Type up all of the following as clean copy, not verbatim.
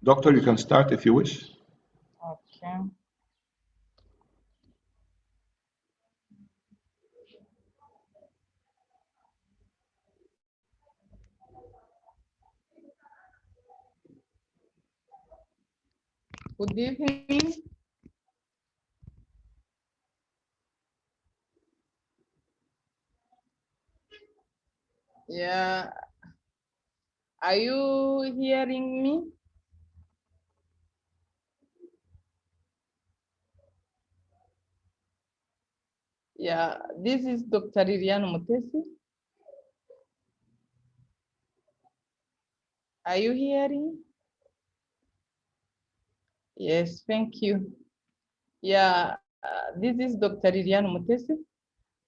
Doctor, you can start if you wish. Okay. Good evening. Yeah. Are you hearing me? Yeah, this is Dr. Liliane UMUTESI. Are you hearing? Yes, thank you. Yeah, this is Dr. Liliane UMUTESI.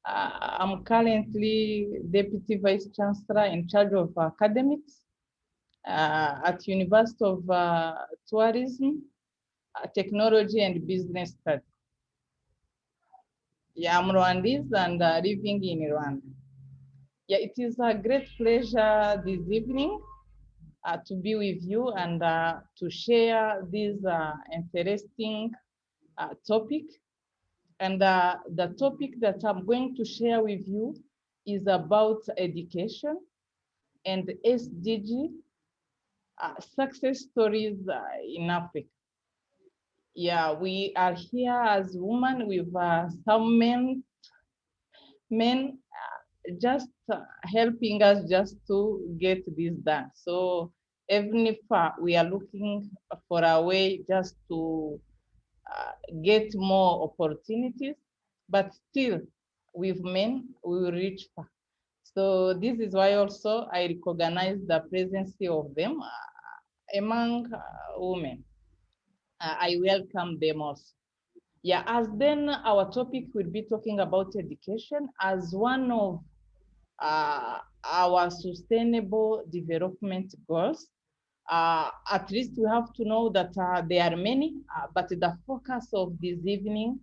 I'm currently Deputy Vice Chancellor in charge of academics at University of Tourism, Technology and Business Studies. Yeah, I'm Rwandese and living in Rwanda. Yeah, it is a great pleasure this evening to be with you and to share this interesting topic. And the topic that I'm going to share with you is about education and SDG success stories in Africa. Yeah, we are here as women with some men just helping us just to get this done. So even if we are looking for a way just to get more opportunities, but still with men, we will reach far. So this is why also I recognize the presence of them among women. I welcome them also. Yeah, as then our topic will be talking about education as one of our sustainable development goals. At least we have to know that there are many, but the focus of this evening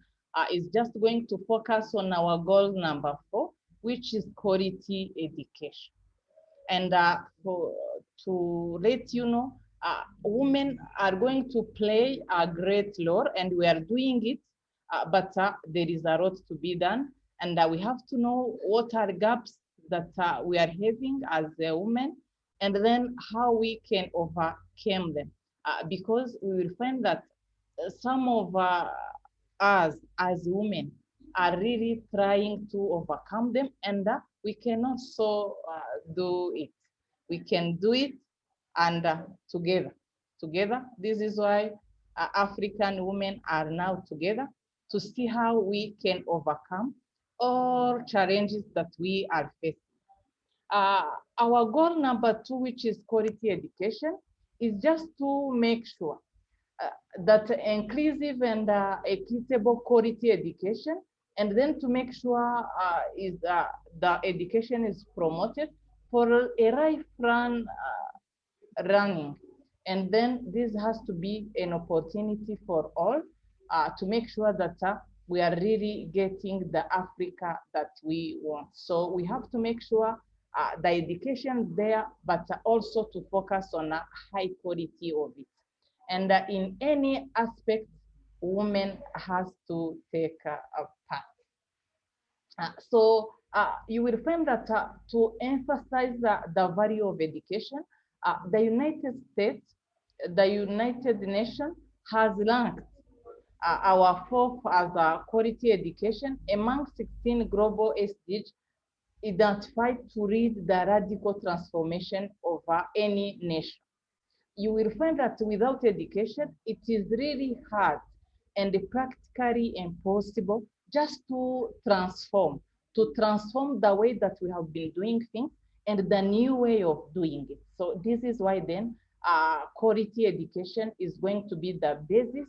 is just going to focus on our goal number 4, which is quality education. And to let you know, women are going to play a great role, and we are doing it, but there is a lot to be done, and we have to know what are gaps that we are having as a woman, and then how we can overcome them, because we will find that some of us as women are really trying to overcome them, and we can also do it. We can do it, and together. This is why African women are now together to see how we can overcome all challenges that we are facing. Uh, our goal number 2, which is quality education, is just to make sure that inclusive and equitable quality education, and then to make sure the education is promoted for a lifelong running. And then this has to be an opportunity for all to make sure that we are really getting the Africa that we want. So we have to make sure the education there, but also to focus on a high quality of it. And in any aspect, women has to take a part. So you will find that to emphasize the value of education, the United States, the United Nations has ranked our 4th as a quality education among 16 global SDGs identified to lead the radical transformation of any nation. You will find that without education, it is really hard and practically impossible just to transform the way that we have been doing things and the new way of doing it. So this is why then quality education is going to be the basis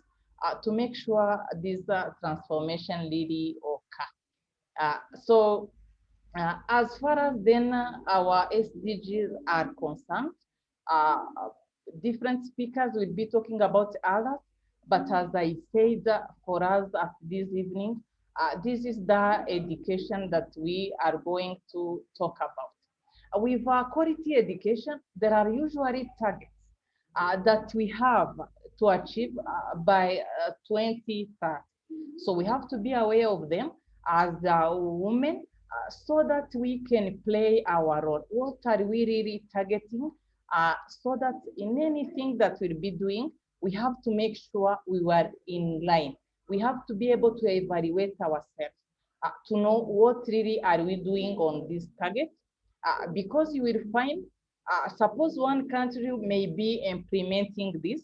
to make sure this transformation really occur. So as far as then our SDGs are concerned, different speakers will be talking about others, But as I said, for us at this evening, this is the education that we are going to talk about. With quality education, there are usually targets that we have to achieve by 2030. So we have to be aware of them as women so that we can play our role. What are we really targeting? So that in anything that we'll be doing, we have to make sure we were in line. We have to be able to evaluate ourselves to know what really are we doing on this target. Because you will find, suppose one country may be implementing this,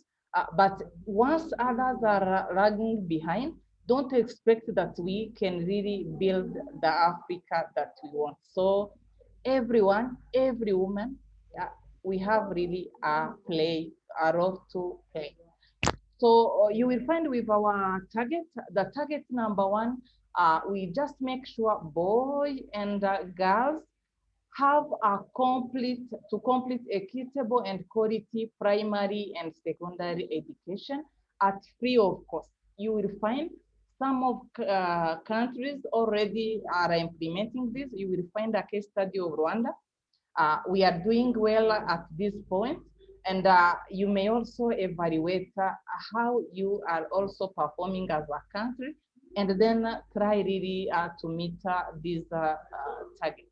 but once others are lagging behind, don't expect that we can really build the Africa that we want. So everyone, every woman, we have really a role to play. So you will find with our target, the target number one, we just make sure boys and girls have a complete equitable and quality primary and secondary education at free of cost. You will find some of countries already are implementing this. You will find a case study of Rwanda. We are doing well at this point, and you may also evaluate how you are also performing as a country, and then try really to meet these targets.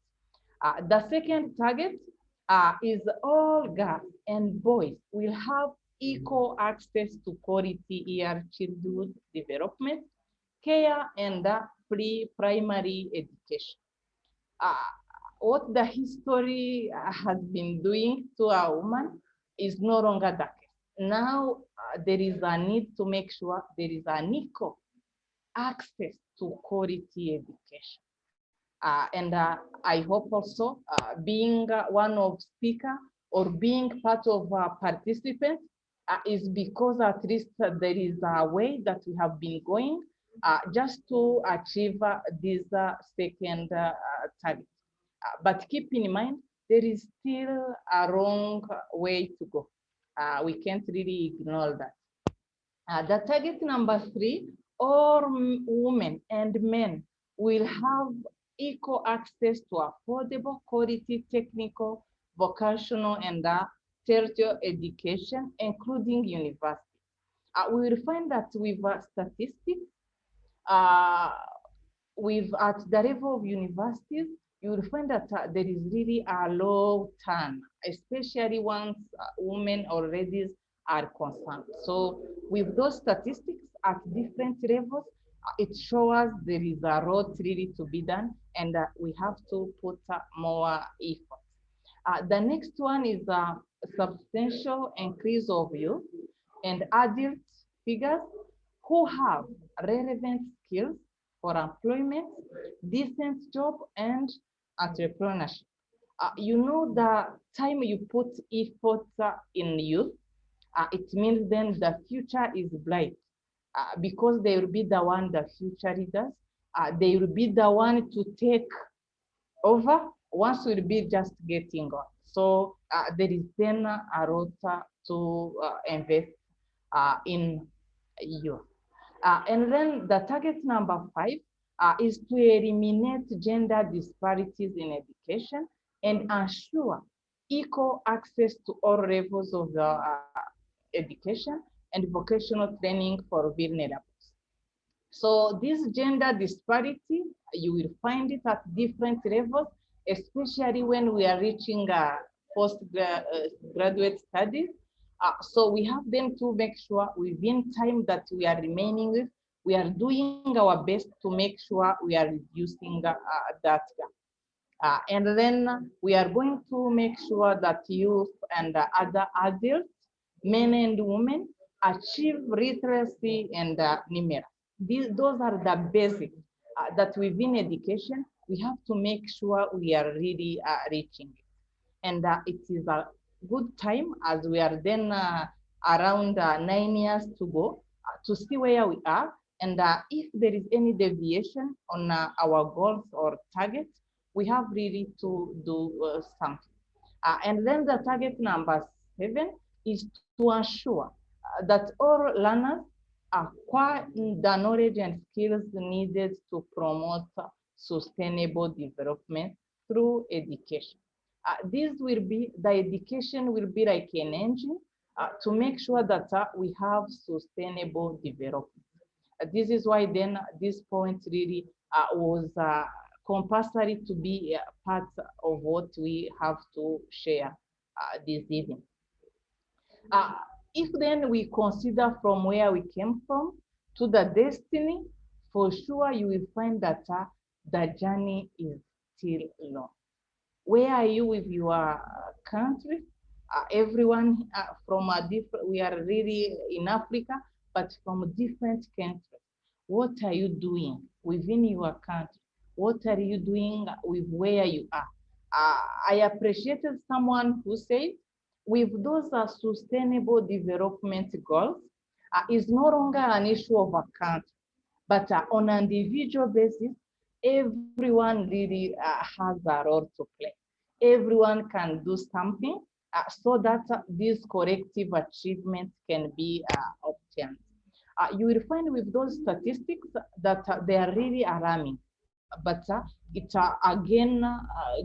The second target is all girls and boys will have equal access to quality childhood development, care, and pre-primary education. What the history has been doing to a woman is no longer the case. Now there is a need to make sure there is an equal access to quality education. And I hope also being one of speaker or being part of participants is because at least there is a way that we have been going just to achieve this second target. But keep in mind, there is still a long way to go. We can't really ignore that. The target number three, all women and men will have equal access to affordable quality technical, vocational, and tertiary education, including university. We will find that with statistics, uh, at the level of universities, you will find that there is really a low turn, especially once women or ladies are concerned. So with those statistics at different levels, it shows there is a road really to be done, and we have to put more effort. The next one is a substantial increase of youth and adult figures who have relevant skills for employment, decent job, and entrepreneurship. You know, the time you put effort in youth, it means then the future is bright because they will be the one, the future leaders. They will be the one to take over once we'll be just getting on. So there is then a road to invest in youth. And then the target number five is to eliminate gender disparities in education and ensure equal access to all levels of the education and vocational training for vulnerables. So this gender disparity, you will find it at different levels, especially when we are reaching postgraduate studies. So we have them to make sure within time that we are remaining with, we are doing our best to make sure we are reducing that gap. And then we are going to make sure that youth and other adults, men and women, achieve literacy and numeracy. Those are the basics that within education, we have to make sure we are really reaching it. And it is a good time as we are then around 9 years to go to see where we are. And if there is any deviation on our goals or targets, we have really to do something. And then the target number 7 is to ensure that all learners acquire the knowledge and skills needed to promote sustainable development through education. The education will be like an engine to make sure that we have sustainable development. This is why then this point really was compulsory to be part of what we have to share this evening. If then we consider from where we came from to the destiny, for sure you will find that the journey is still long. Where are you with your country? Everyone from a different, we are really in Africa, but from different countries. What are you doing within your country? What are you doing with where you are? I appreciated someone who said, with those sustainable development goals, is no longer an issue of a country, but on an individual basis, everyone really has a role to play. Everyone can do something so that these collective achievements can be obtained. You will find with those statistics that they are really alarming, but it again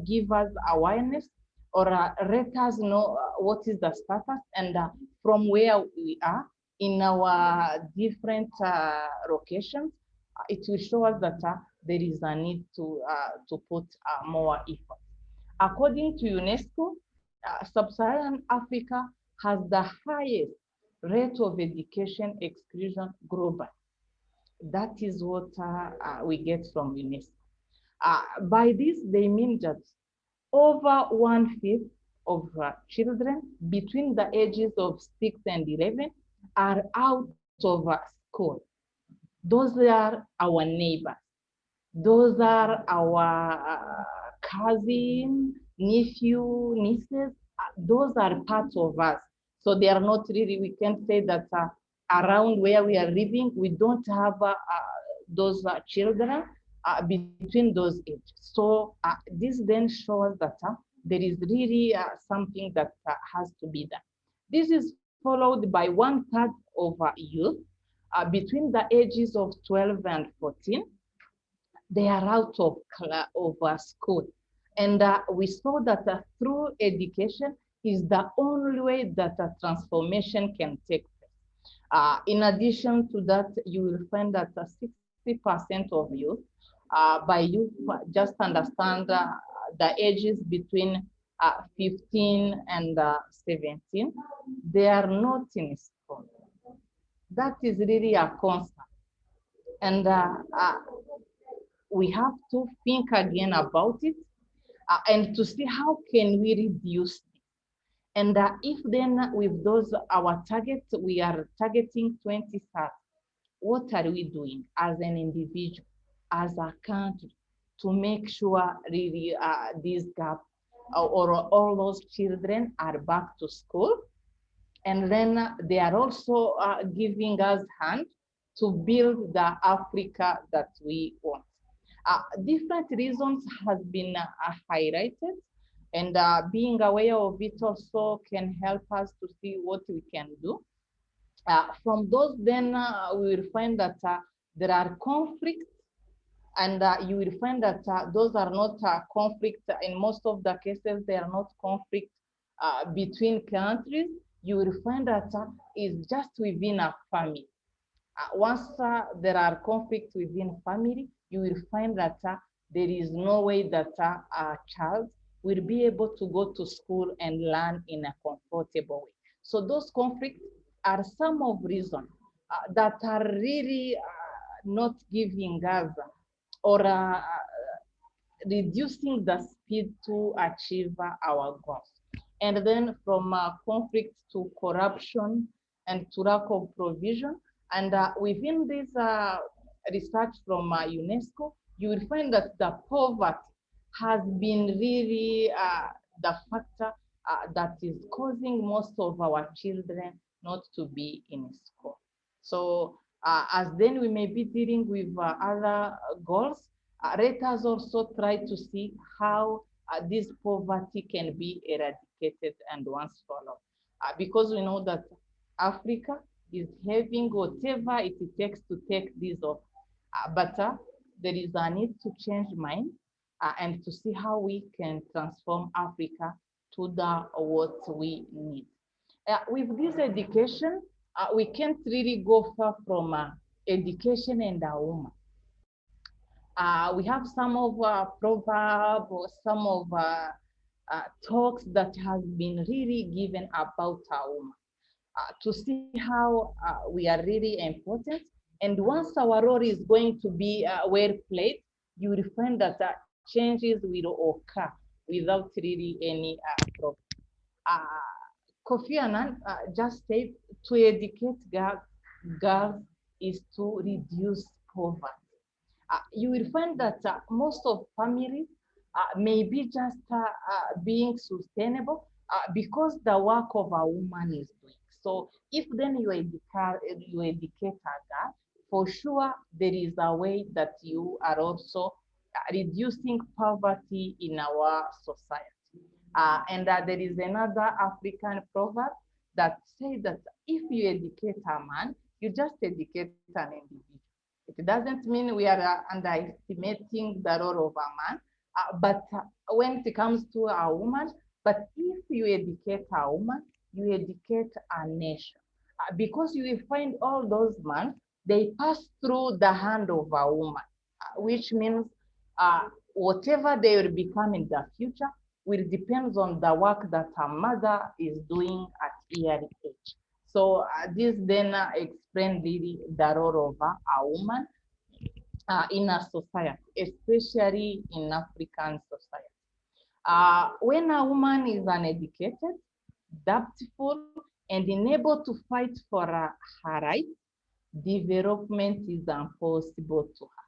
give us awareness or let us know what is the status and from where we are in our different locations. It will show us that there is a need to put more effort. According to UNESCO, Sub-Saharan Africa has the highest rate of education exclusion globally. That is what we get from UNESCO. By this, they mean that over 1/5 of children between the ages of 6 and 11 are out of school. Those are our neighbors. Those are our cousin, nephew, nieces. Those are part of us. So they are not really, we can't say that around where we are living, we don't have those children between those ages. So this then shows that there is really something that has to be done. This is followed by 1/3 of youth between the ages of 12 and 14. They are out of school. And we saw that through education is the only way that a transformation can take place. In addition to that, you will find that 60% of youth, by youth, just understand the ages between 15 and 17, they are not in school. That is really a concern. And we have to think again about it and to see how can we reduce it. And if then with those, our targets, we are targeting 2030, what are we doing as an individual, as a country, to make sure really this gap or all those children are back to school? And then they are also giving us hand to build the Africa that we want. Different reasons has been highlighted, and being aware of it also can help us to see what we can do. From those, then we will find that there are conflicts, and you will find that those are not conflicts. In most of the cases, they are not conflicts between countries. You will find that it's just within a family. Once there are conflicts within family, you will find that there is no way that a child will be able to go to school and learn in a comfortable way. So those conflicts are some of reasons that are really not giving us or reducing the speed to achieve our goals. And then from conflict to corruption and to lack of provision. And within this research from UNESCO, you will find that the poverty has been really the factor that is causing most of our children not to be in school. So as then we may be dealing with other goals, let us also try to see how this poverty can be eradicated and once for all. Because we know that Africa is having whatever it takes to take this off. But there is a need to change mind and to see how we can transform Africa to the what we need. With this education, we can't really go far from education and a woman. We have some of proverbs or some of talks that has been really given about a woman to see how we are really important. And once our role is going to be well played, you will find that changes will occur without really any problem. Kofi Annan just said to educate girls is to reduce poverty. You will find that most of families may be just being sustainable because the work of a woman is doing. So if then you educate a girl, for sure there is a way that you are also reducing poverty in our society. And there is another African proverb that says that if you educate a man, you just educate an individual. It doesn't mean we are underestimating the role of a man, but when it comes to a woman, but if you educate a woman, you educate a nation. Because you will find all those men, they pass through the hand of a woman, which means whatever they will become in the future will depend on the work that a mother is doing at early age. So this then explains really the role of a woman in a society, especially in African society. When a woman is uneducated, adaptful, and unable to fight for her rights, development is impossible to her.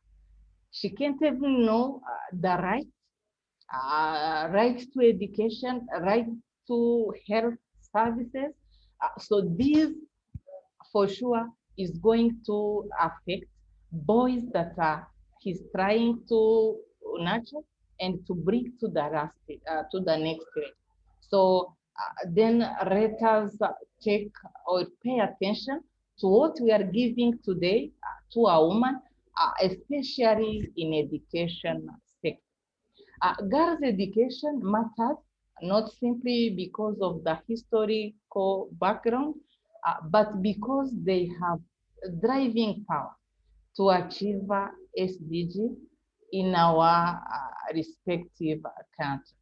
She can't even know the right to education, right to health services. So this, for sure, is going to affect boys that he's trying to nurture and to bring to the next grade. So then let us take or pay attention to what we are giving today to a woman, especially in education sector. Girls' education matters not simply because of the historical background, but because they have driving power to achieve SDG in our respective countries.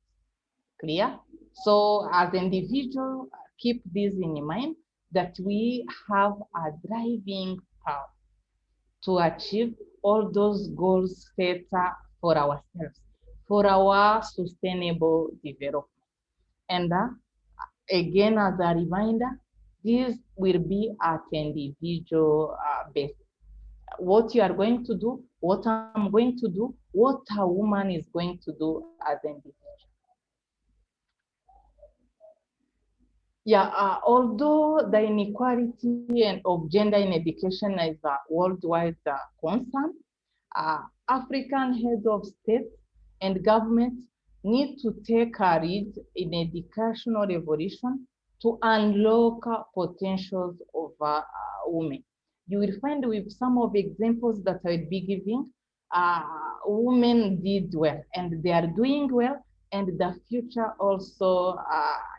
Clear? So as individuals, keep this in mind that we have a driving power to achieve all those goals set for ourselves, for our sustainable development. And again, as a reminder, this will be at individual basis. What you are going to do, what I'm going to do, what a woman is going to do as an individual. Yeah, although the inequality of gender in education is a worldwide concern, African heads of state and government need to take a lead in educational revolution to unlock potentials of women. You will find with some of the examples that I will be giving, women did well and they are doing well, and the future also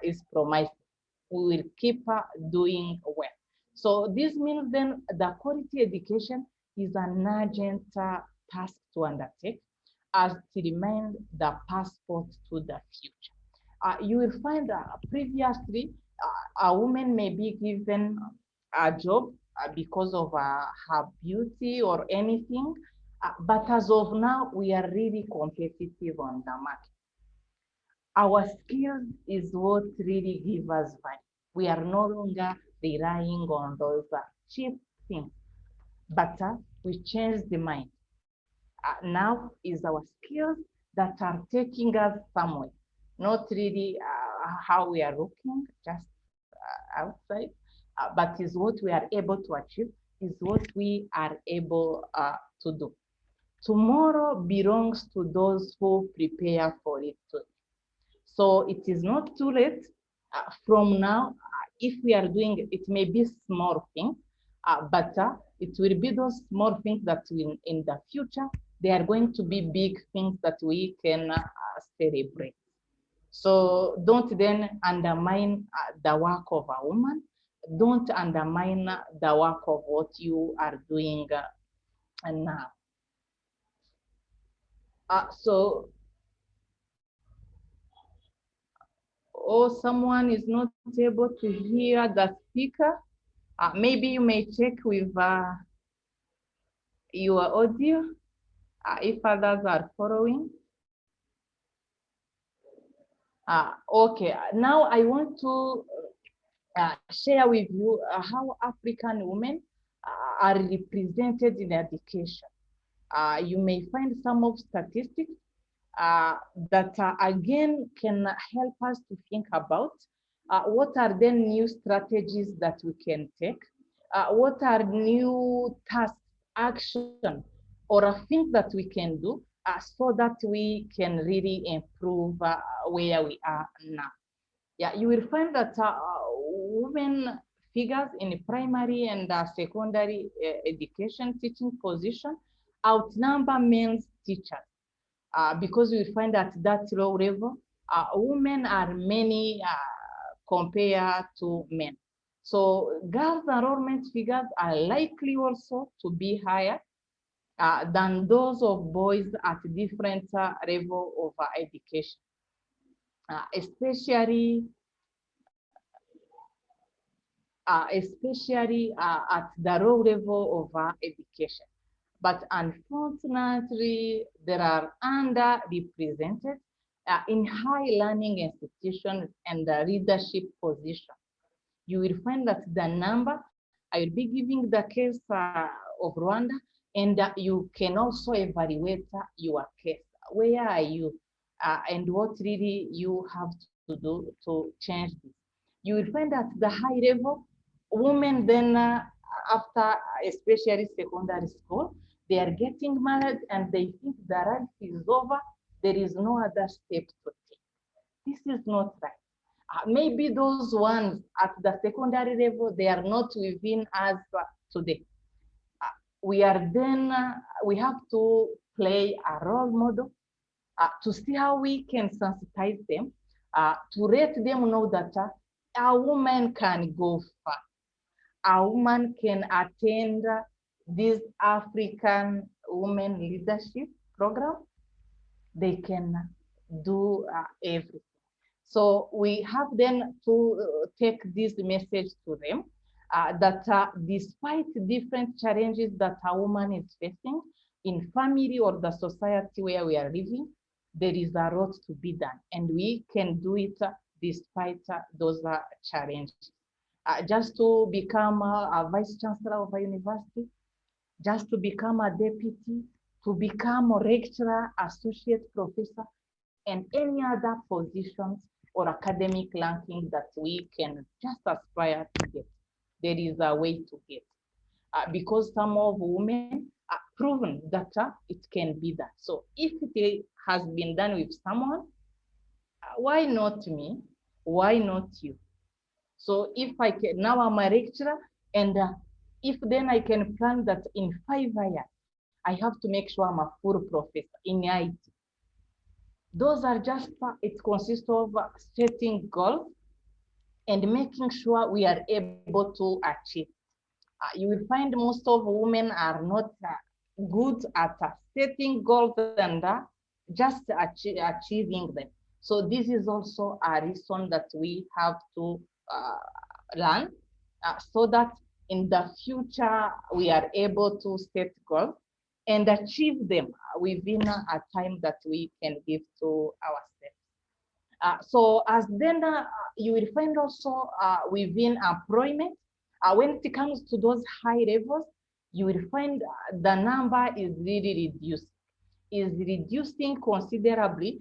is promising. We will keep doing well. So this means then the quality education is an urgent task to undertake as to remain the passport to the future. You will find previously a woman may be given a job because of her beauty or anything, but as of now, we are really competitive on the market. Our skills is what really gives us value. We are no longer relying on those cheap things, but we change the mind. Now is our skills that are taking us somewhere, not really how we are looking just outside, but is what we are able to achieve, is what we are able to do. Tomorrow belongs to those who prepare for it today. So it is not too late from now. If we are doing it, may be small thing, but it will be those small things that in the future, they are going to be big things that we can celebrate. So don't then undermine the work of a woman. Don't undermine the work of what you are doing now. So, someone is not able to hear the speaker. Maybe you may check with your audio if others are following. Okay, now I want to share with you how African women are represented in education. You may find some of statistics that again can help us to think about what are the new strategies that we can take, what are new tasks, action, or things that we can do so that we can really improve where we are now. Yeah, you will find that women figures in primary and secondary education teaching position outnumber men's teachers because we find that low level, women are many compared to men. So girls' enrollment figures are likely also to be higher than those of boys at different level of education, especially at the low level of education. But unfortunately, there are underrepresented in high learning institutions and the leadership position. You will find that the number, I will be giving the case of Rwanda, and you can also evaluate your case. Where are you? And what really you have to do to change this. You will find that the high level, women then after especially secondary school, they are getting married and they think the life is over. There is no other step to take. This is not right. Maybe those ones at the secondary level, they are not within us today. We are then, we have to play a role model to see how we can sensitize them, to let them know that a woman can go far. A woman can attend this African Women Leadership Program. They can do everything. So we have then to take this message to them that despite different challenges that a woman is facing in family or the society where we are living, there is a lot to be done, and we can do it despite those challenges. Just to become a vice chancellor of a university, just to become a deputy, to become a lecturer, associate professor, and any other positions or academic ranking that we can just aspire to get. There is a way to get. Because some of women are proven that it can be done. So if it has been done with someone, why not me? Why not you? So if I can, now I'm a lecturer, and if then I can plan that in 5 years, I have to make sure I'm a full professor in IT. Those are just, it consists of setting goals and making sure we are able to achieve. You will find most of women are not good at setting goals and just achieving them. So this is also a reason that we have to learn so that in the future we are able to set goals and achieve them within a time that we can give to ourselves. So as then you will find also within employment, when it comes to those high levels, you will find the number is really reducing considerably,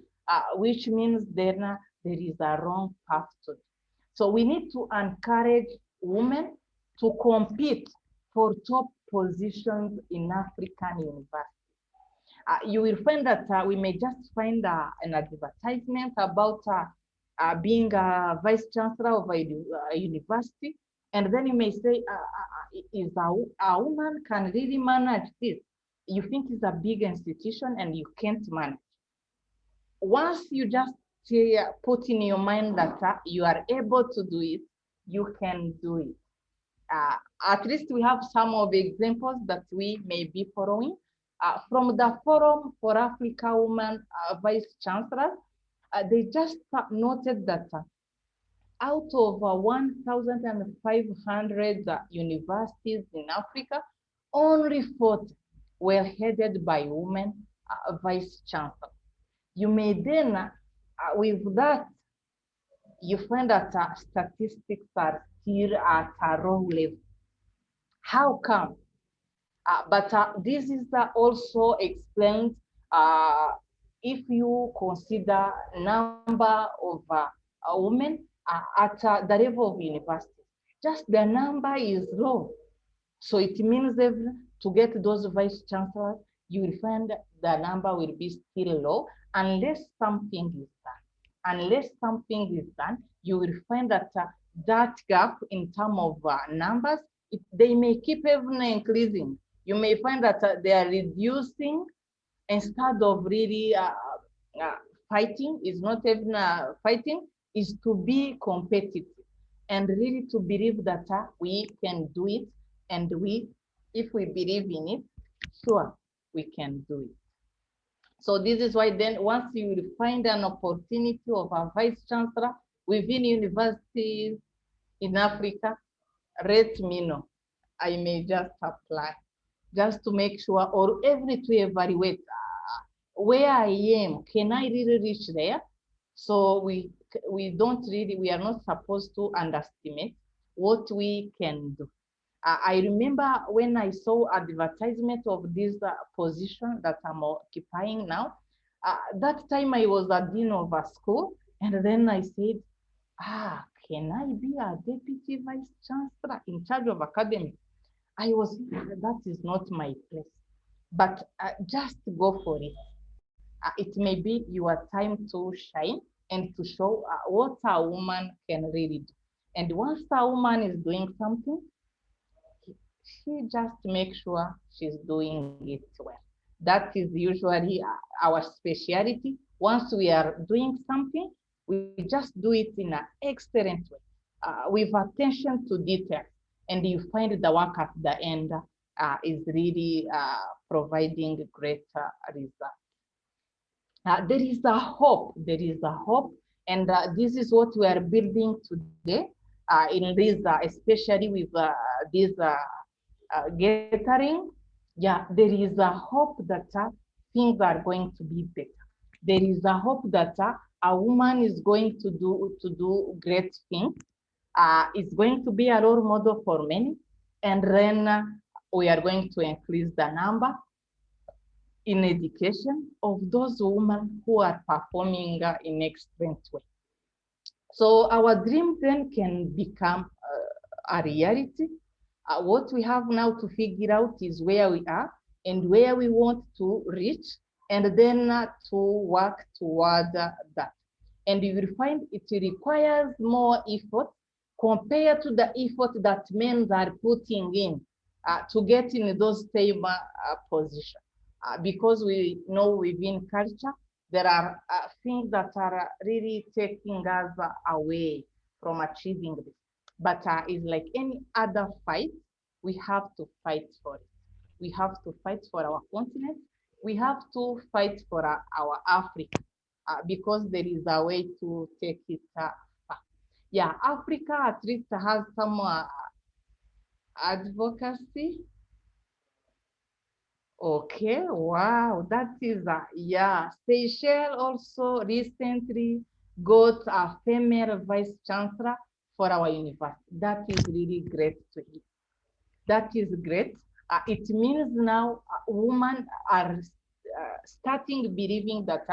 which means then there is a wrong path to it. So we need to encourage women to compete for top positions in African universities. You will find that we may just find an advertisement about being a vice chancellor of a university, And then you may say, is a woman can really manage this? You think it's a big institution and you can't manage. Once you just put in your mind that you are able to do it, you can do it. At least we have some of the examples that we may be following. From the Forum for Africa Women Vice Chancellors, they just noted that out of 1,500 universities in Africa, only 40 were headed by women vice chancellors. You may then, with that, you find that statistics are still at a low level. How come? But this is also explained if you consider number of women at the level of university. Just the number is low. So it means that to get those vice chancellors, you will find the number will be still low unless something is done. Unless something is done, you will find that that gap in terms of numbers, they may keep even increasing. You may find that they are reducing instead of really fighting, is not even fighting, is to be competitive and really to believe that we can do it. And if we believe in it, sure, we can do it. So this is why then once you will find an opportunity of a vice chancellor within universities in Africa, let me know. I may just apply just to make sure, or every to evaluate where I am, can I really reach there? So we are not supposed to underestimate what we can do. I remember when I saw advertisement of this position that I'm occupying now, that time I was a dean of a school, and then I said, can I be a deputy vice chancellor in charge of academics? That is not my place, but just go for it. It may be your time to shine and to show what a woman can really do. And once a woman is doing something, she just makes sure she's doing it well. That is usually our specialty. Once we are doing something, we just do it in an excellent way, with attention to detail. And you find the work at the end is really providing great results. There is a hope, and this is what we are building today in this, especially with this gathering. Yeah, there is a hope that things are going to be better. There is a hope that a woman is going to do great things. It's going to be a role model for many, and then we are going to increase the number in education of those women who are performing in excellent way. So our dream then can become a reality. What we have now to figure out is where we are and where we want to reach, and then to work toward that. And you will find it requires more effort compared to the effort that men are putting in to get in those same positions. Because we know within culture, there are things that are really taking us away from achieving this. But it's like any other fight, we have to fight for it. We have to fight for our continent. We have to fight for our Africa because there is a way to take it back. Yeah, Africa at least has some advocacy. Okay, wow, that is yeah. Seychelles also recently got a female vice chancellor for our university. That is really great to hear. That is great. It means now women are starting believing that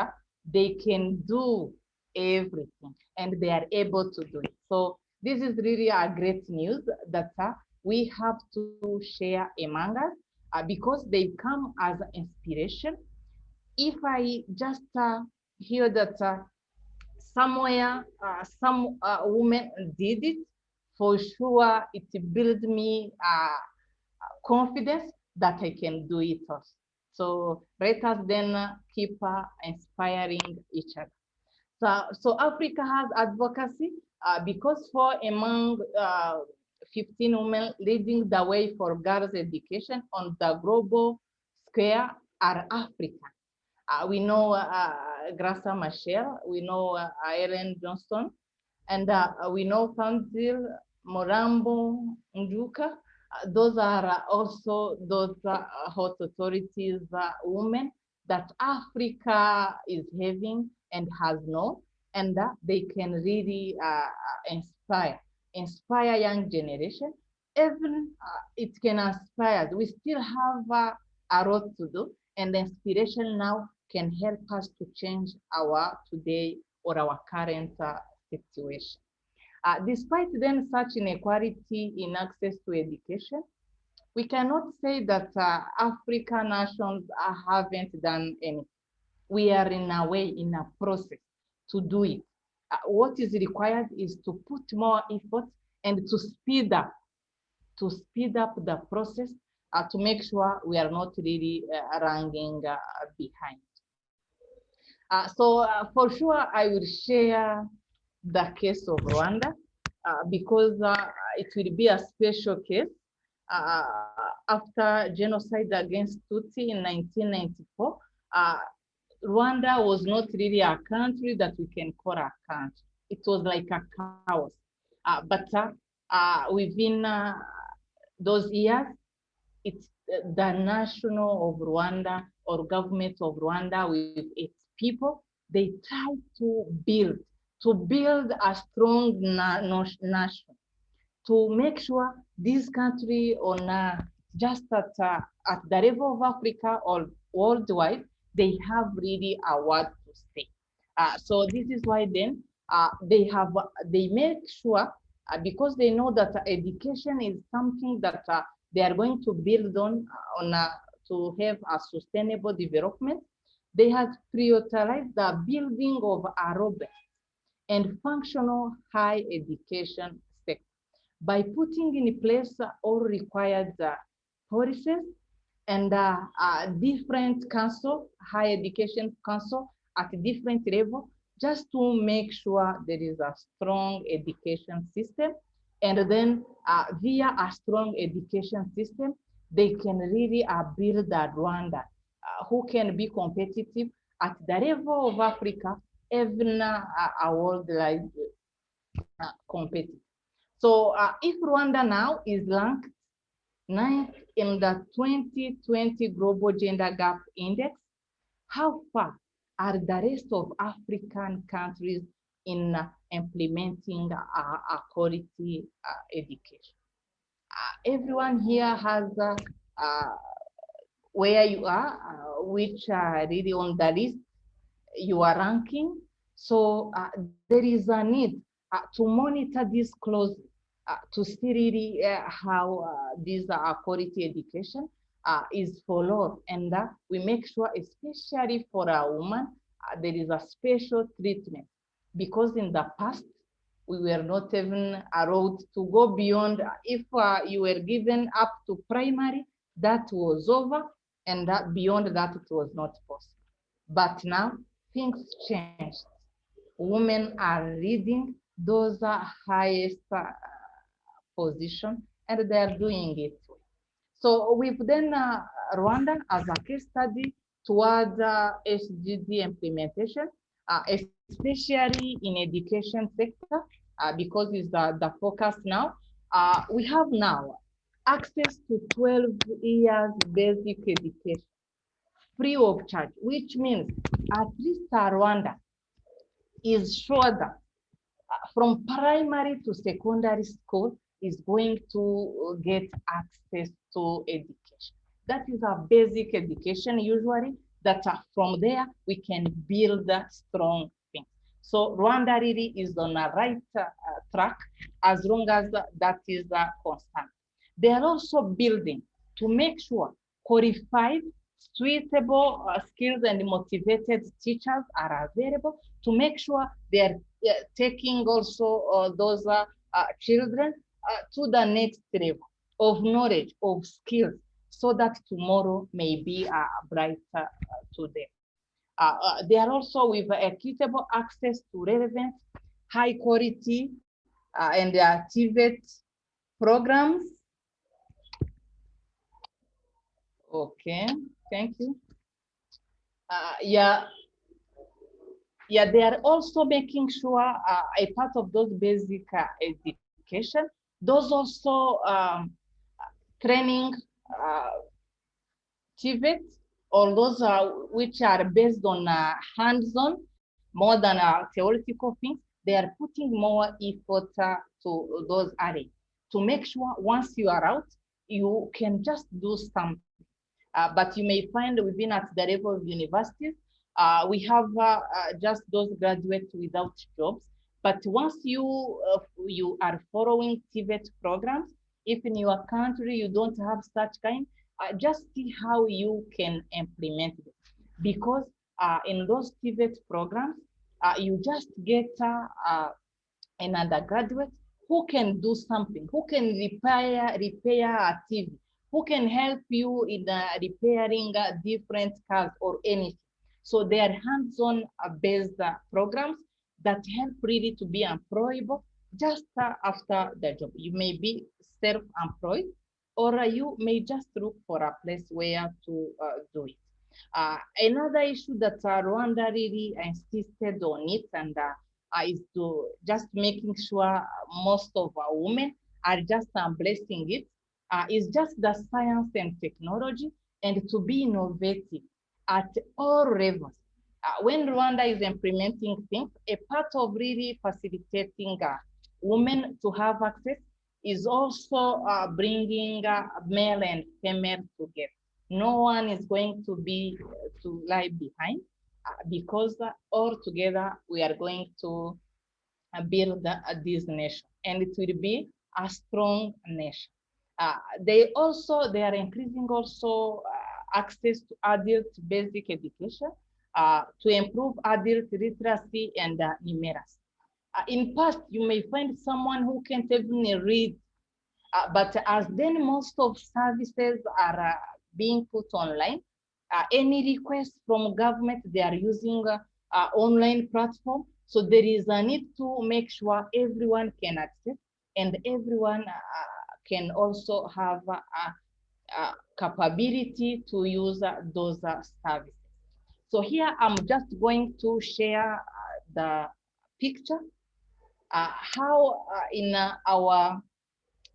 they can do everything and they are able to do it. So this is really a great news that we have to share among us because they come as inspiration. If I just hear that somewhere some women did it, for sure it builds me confidence that I can do it also. So let us then keep inspiring each other. So Africa has advocacy because 4 among 15 women leading the way for girls' education on the global square are African. We know Graça Machel, we know Ellen Johnston, and we know Tanzil Morambo Njuka. Those are also those hot authorities women that Africa is having and has known, and they can really inspire young generation. Even it can inspire. We still have a lot to do, and the inspiration now can help us to change our today or our current situation. Despite then such inequality in access to education, we cannot say that African nations haven't done anything. We are in a way, in a process to do it. What is required is to put more effort and to speed up the process to make sure we are not really lagging behind. So for sure, I will share the case of Rwanda because it will be a special case. After genocide against Tutsi in 1994, Rwanda was not really a country that we can call a country. It was like a chaos. But within those years, it's the national of Rwanda or government of Rwanda with its people, they try to build a strong nation, to make sure this country on just at the level of Africa or worldwide, they have really a word to say. So this is why then they make sure because they know that education is something that they are going to build on to have a sustainable development. They have prioritized the building of a robust and functional higher education sector by putting in place all required policies and different council, higher education council at different level, just to make sure there is a strong education system. And then via a strong education system, they can really build a Rwanda who can be competitive at the level of Africa, even a worldwide competitive. So if Rwanda now is ranked 9th in the 2020 Global Gender Gap Index, how far are the rest of African countries in implementing a quality education? Everyone here has where you are, which are really on the list, you are ranking. So there is a need to monitor this closely to see really how this quality education is followed. And we make sure, especially for a woman, there is a special treatment, because in the past, we were not even allowed to go beyond. If you were given up to primary, that was over, and that beyond that, it was not possible. But now, things changed. Women are leading those highest position, and they are doing it. So we've then Rwanda as a case study towards SDG implementation, especially in education sector, because it's the focus now. We have now access to 12 years basic education, free of charge, which means at least Rwanda is sure that from primary to secondary school is going to get access to education. That is a basic education usually, that from there we can build strong things. So Rwanda really is on the right track as long as that is constant. They are also building to make sure qualified, suitable skills and motivated teachers are available, to make sure they are taking also those children to the next level of knowledge, of skills, so that tomorrow may be brighter today. They are also with equitable access to relevant, high quality, and TVET programs. Okay, thank you. Yeah, they are also making sure a part of those basic education, those also training TVET, or those which are based on hands-on more than theoretical things. They are putting more effort to those areas to make sure once you are out, you can just do something. But you may find within at the level of universities, we have just those graduates without jobs. But once you are following TVET programs, if in your country you don't have such kind, just see how you can implement it. Because in those TVET programs, you just get an undergraduate who can do something, who can repair a TV, who can help you in repairing different cars or anything. So they are hands-on based programs that help really to be employable just after the job. You may be self-employed, or you may just look for a place where to do it. Another issue that Rwanda really insisted on it, and is to just making sure most of our women are just embracing it, is just the science and technology, and to be innovative at all levels. When Rwanda is implementing things, a part of really facilitating women to have access is also bringing male and female together. No one is going to be to lie behind, because all together we are going to build this nation, and it will be a strong nation. They are increasing also access to adult basic education to improve adult literacy and numeracy. In past, you may find someone who can't even read, but as then most of services are being put online, any request from government, they are using online platform. So there is a need to make sure everyone can access, and everyone can also have a capability to use those services. So here I'm just going to share the picture, how in our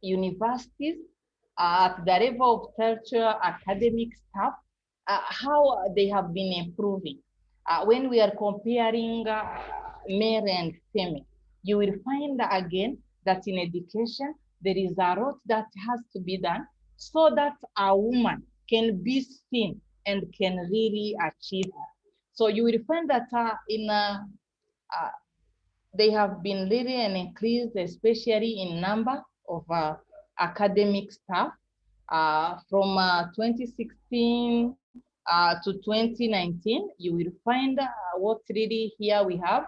universities, at the level of tertiary academic staff, how they have been improving. When we are comparing male and female, you will find again that in education, there is a lot that has to be done so that a woman can be seen and can really achieve. So you will find that they have been really an increase, especially in number of academic staff from 2016 to 2019. You will find what really here we have.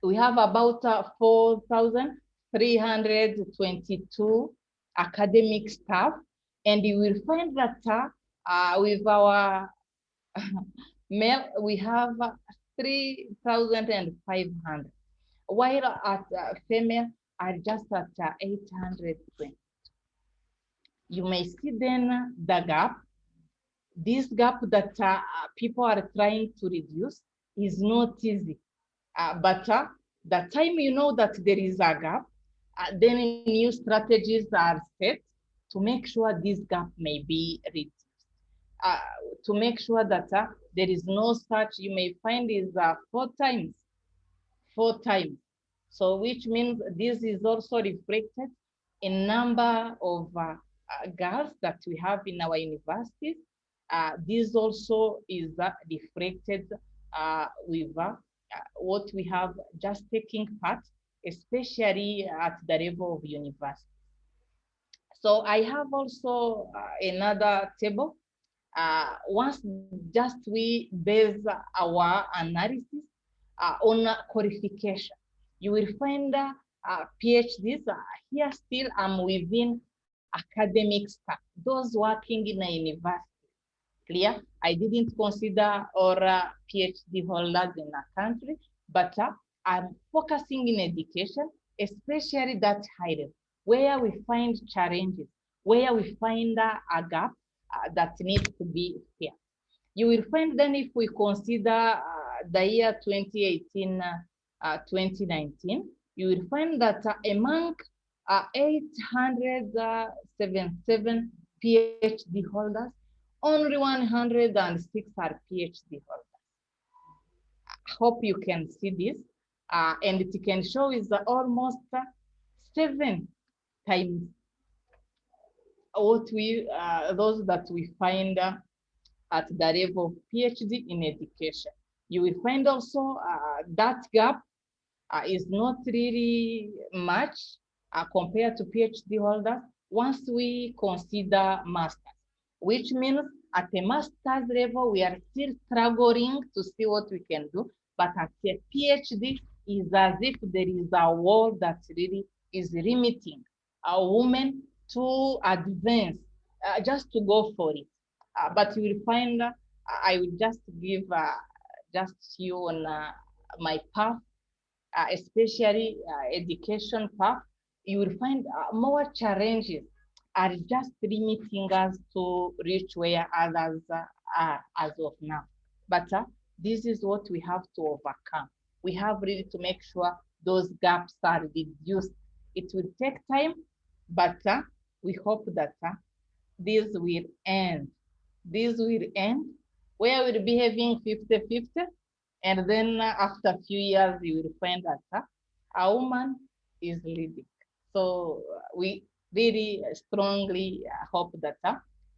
We have about 4,322 academic staff, and you will find that with our male, we have 3,500, while at female are just at 820. You may see then the gap. This gap that people are trying to reduce is not easy. But the time you know that there is a gap, then new strategies are set to make sure this gap may be reduced. To make sure that there is no such, you may find is 4 times. So which means this is also reflected in number of girls that we have in our universities. This also is reflected with what we have just taking part, especially at the level of university. So I have also another table. Once just we base our analysis on qualification, you will find PhDs, here still I'm within academic staff, those working in a university. Clear? I didn't consider or PhD holders in a country, but I'm focusing in education, especially that high level, where we find challenges, where we find a gap that needs to be filled. You will find then if we consider the year 2018, 2019, you will find that among 877 PhD holders, only 106 are PhD holders. I hope you can see this, and it can show is almost 7 times what we those that we find at the level of PhD in education. You will find also that gap is not really much compared to PhD holders once we consider masters, which means at a master's level, we are still struggling to see what we can do, but at a PhD is as if there is a wall that really is limiting a woman to advance, just to go for it. But you will find, I will just give just you on my path, especially education path, you will find more challenges are just limiting us to reach where others are as of now. But this is what we have to overcome. We have really to make sure those gaps are reduced. It will take time, but we hope that this will end. This will end where we'll be having 50-50, and then after a few years, you will find that a woman is leading. So we really strongly hope that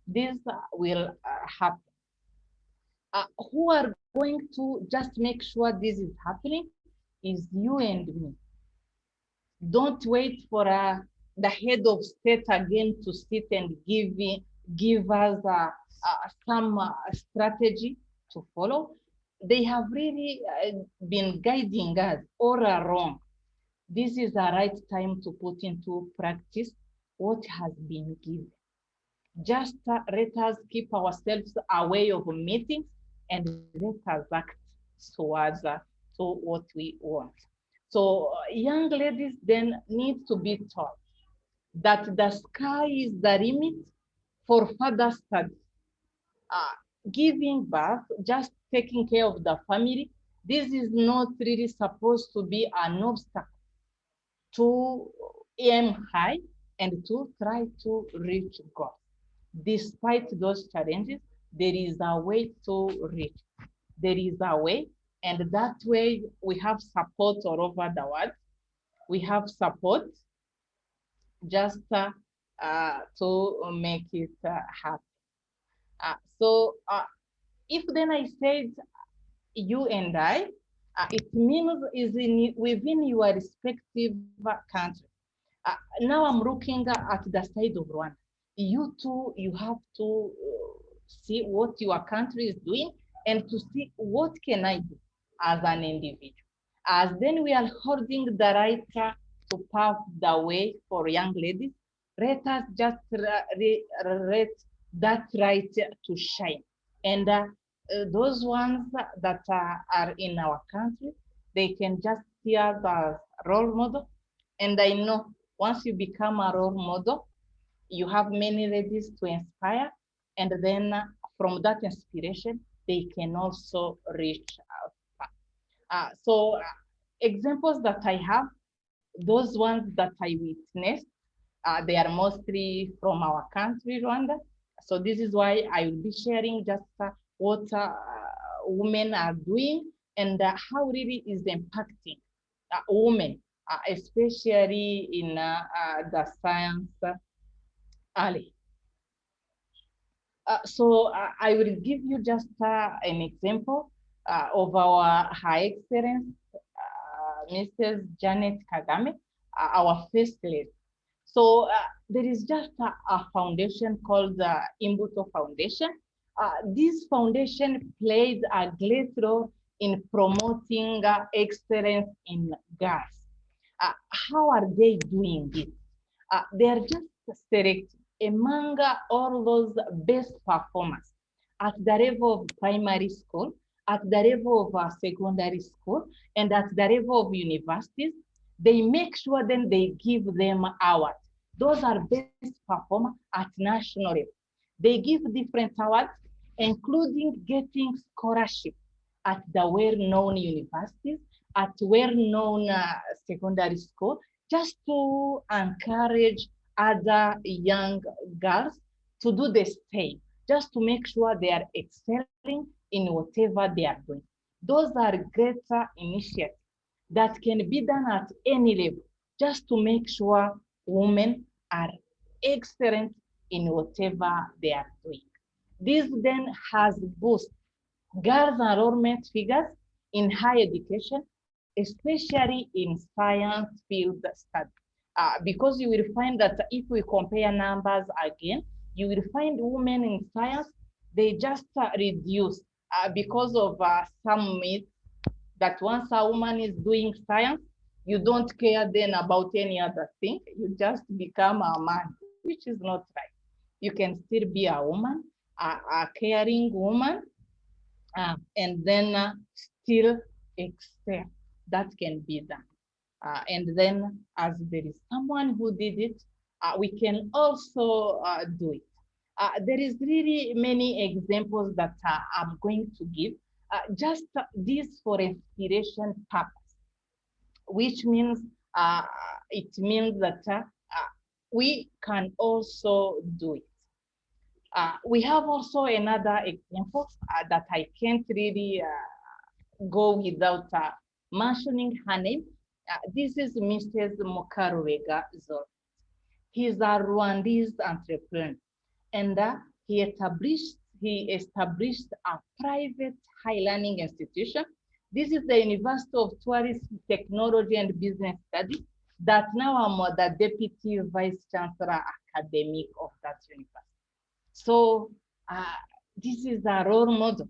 this will happen. Who are going to just make sure this is happening is you and me. Don't wait for the head of state again to sit and give us some strategy to follow. They have really been guiding us all along. This is the right time to put into practice what has been given. Just let us keep ourselves aware of meetings and let us act towards to what we want. So young ladies then need to be taught that the sky is the limit for further study. Giving birth, just taking care of the family, this is not really supposed to be an obstacle to aim high and to try to reach goals. Despite those challenges, there is a way to reach. There is a way, and that way we have support all over the world. We have support just to make it happen. So if then I said you and I, it means is within your respective country. Now I'm looking at the side of Rwanda. You too, you have to see what your country is doing and to see what can I do as an individual. As then we are holding the right to pave the way for young ladies, let us just let that right to shine. And those ones that are in our country, they can just see us as role model. And I know once you become a role model, you have many ladies to inspire. And then from that inspiration, they can also reach out. So examples that I have, those ones that I witnessed, they are mostly from our country, Rwanda. So this is why I will be sharing just what women are doing and how really is impacting women, especially in the science alley. So I will give you just an example of our High Excellence, Mrs. Janet Kagame, our First Lady. So there is just a foundation called the Imbuto Foundation. This foundation played a great role in promoting excellence in girls. how are they doing it? They are just selected among all those best performers at the level of primary school, at the level of secondary school, and at the level of universities. They make sure then they give them awards. Those are best performers at national level. They give different awards, including getting scholarship at the well-known universities, at well-known secondary school, just to encourage other young girls to do the same, just to make sure they are excelling in whatever they are doing. Those are greater initiatives that can be done at any level, just to make sure women are excellent in whatever they are doing. This then has boosted girls' enrollment figures in higher education, especially in science field study. Because you will find that if we compare numbers again, you will find women in science, they just reduce because of some myths that once a woman is doing science, you don't care then about any other thing. You just become a man, which is not right. You can still be a woman, a caring woman, and then still excel. That can be done. And then as there is someone who did it, we can also do it. There is really many examples that I'm going to give, just this for inspiration purpose, which means it means that we can also do it. We have also another example that I can't really go without mentioning her name. This is Mrs. Mukarubega Zol. He's a Rwandese entrepreneur, and he established a private high learning institution. This is the University of Tourism, Technology and Business Studies that now I'm the Deputy Vice Chancellor Academic of that university. So this is a role model,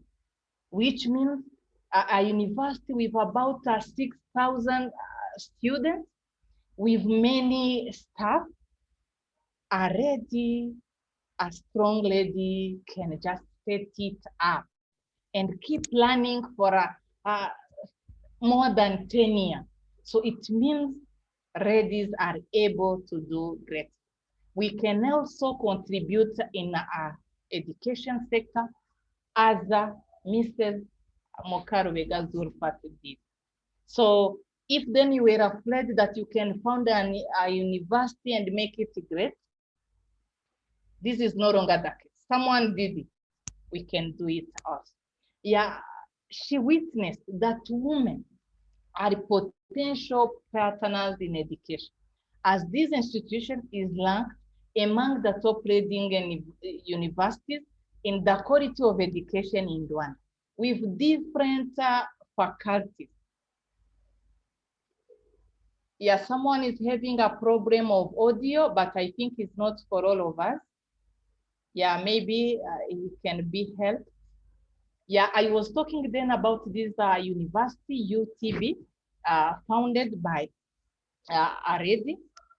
which means a university with about 6,000 students, with many staff, already a strong lady can just set it up and keep learning for more than 10 years. So it means ladies are able to do great. We can also contribute in our education sector as Mrs. Mukarubega Zulfat did. So if then you were afraid that you can found a university and make it great, this is no longer the case. Someone did it. We can do it also. Yeah, she witnessed that women are potential partners in education, as this institution is ranked among the top leading universities in the quality of education in Rwanda, with different faculties. Yeah, someone is having a problem of audio, but I think it's not for all of us. Yeah, maybe it can be helped. Yeah, I was talking then about this university, UTB, founded by Aredi,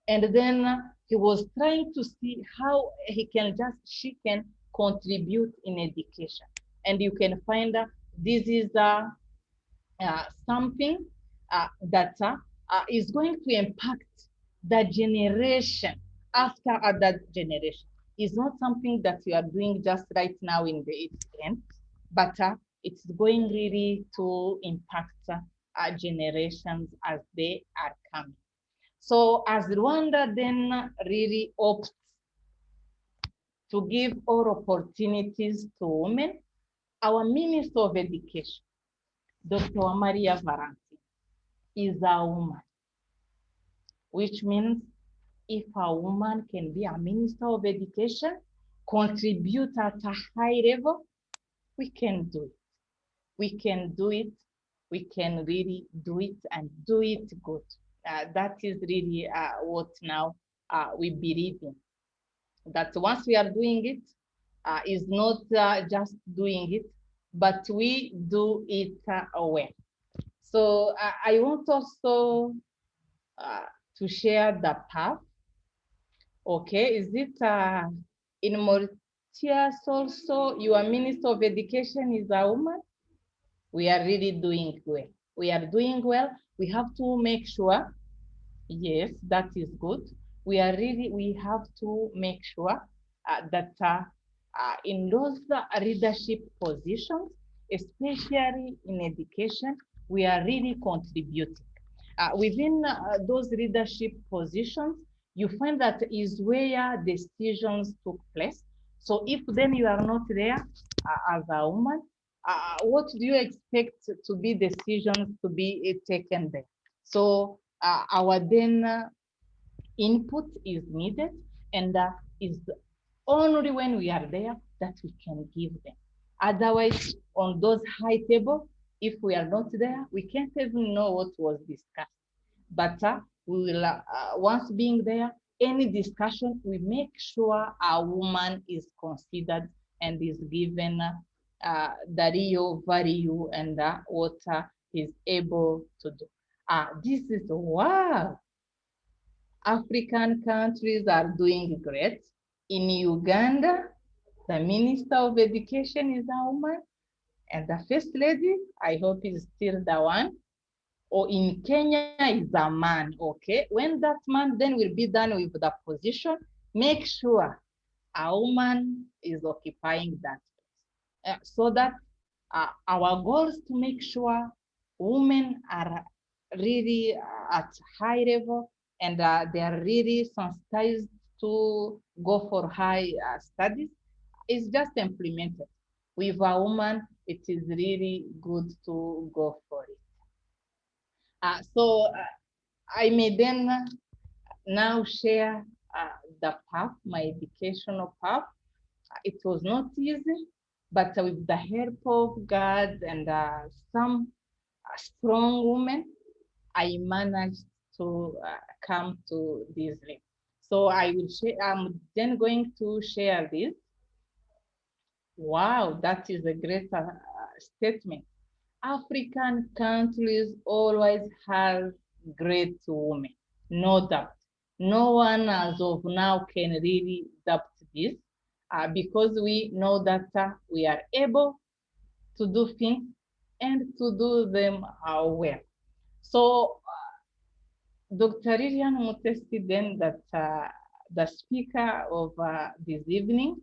and then he was trying to see how she can contribute in education. And you can find this is something that is going to impact the generation after that generation. It's not something that you are doing just right now in the end, but it's going really to impact generations as they are coming. So as Rwanda then really opts to give all opportunities to women, our Minister of Education, Dr. Maria Varanti, is a woman, which means if a woman can be a Minister of Education, contribute at a high level, we can do it. We can do it. We can really do it and do it good. That is really what now we believe in. That once we are doing it, is not just doing it, but we do it well. So I want also to share the path. Okay, is it in Mauritius also, your Minister of Education is a woman? We are really doing well. We are doing well. We have to make sure, yes, that is good. We have to make sure that in those leadership positions, especially in education, we are really contributing. Within those leadership positions, you find that is where decisions took place. So if then you are not there as a woman, what do you expect to be decisions to be taken there? So our then input is needed, and is only when we are there that we can give them. Otherwise, on those high table, if we are not there, we can't even know what was discussed. But we will, once being there, any discussion, we make sure a woman is considered and is given the real value and what is able to do. This is, wow, African countries are doing great. In Uganda, the Minister of Education is a woman, and the First Lady, I hope, is still the one. Or in Kenya is a man, okay? When that man then will be done with the position, make sure a woman is occupying that place. So that our goal is to make sure women are really at high level, and they are really sensitized to go for high studies. It's just implemented. With a woman, it is really good to go for it. So I may then now share the path, my educational path. It was not easy, but with the help of God and some strong women, I managed to come to this level. So I will share, I'm then going to share this. Wow, that is a great statement. African countries always have great women, no doubt. No one as of now can really doubt this because we know that we are able to do things and to do them well. So Dr. Liliane UMUTESI, then that the speaker of this evening,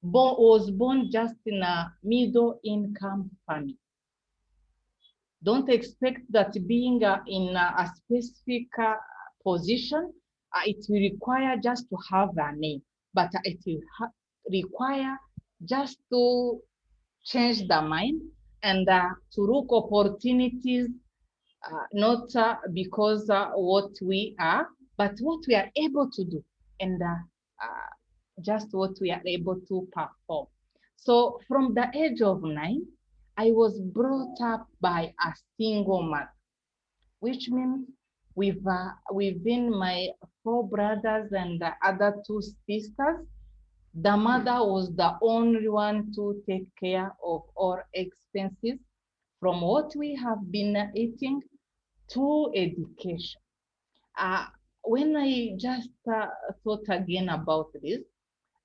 was born just in a middle income family. Don't expect that being in a specific position, it will require just to have a name, but it will require just to change the mind and to look opportunities, not because what we are, but what we are able to do, and just what we are able to perform. So from the age of 9, I was brought up by a single mother, which means within my 4 brothers and the other 2 sisters, the mother was the only one to take care of all expenses, from what we have been eating to education. When I just thought again about this,